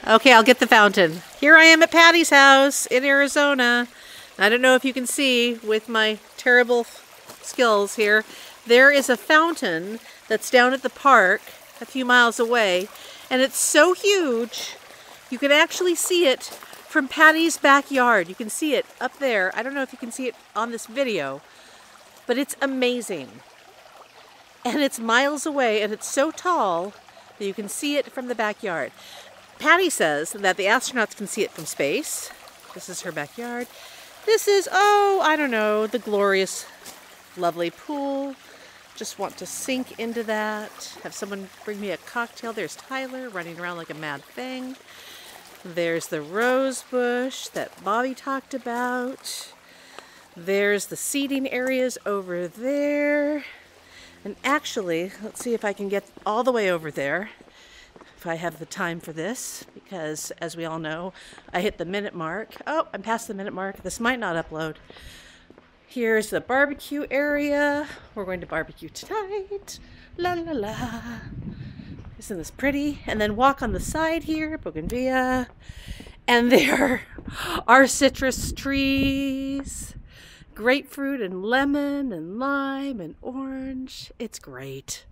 Okay, I'll get the fountain. Here I am at Patty's house in Arizona. I don't know if you can see with my terrible skills here. There is a fountain that's down at the park a few miles away, and it's so huge you can actually see it from Patty's backyard. You can see it up there. I don't know if you can see it on this video, but it's amazing. And it's miles away, and it's so tall that you can see it from the backyard. Patty says that the astronauts can see it from space. This is her backyard. This is, oh, I don't know, the glorious, lovely pool. Just want to sink into that. Have someone bring me a cocktail. There's Tyler running around like a mad thing. There's the rose bush that Bobby talked about. There's the seating areas over there. And actually, let's see if I can get all the way over there. If I have the time for this, because as we all know, I hit the minute mark. Oh, I'm past the minute mark. This might not upload. Here's the barbecue area. We're going to barbecue tonight. La la la. Isn't this pretty? And then walk on the side here, bougainvillea. And there are citrus trees. Grapefruit and lemon and lime and orange. It's great.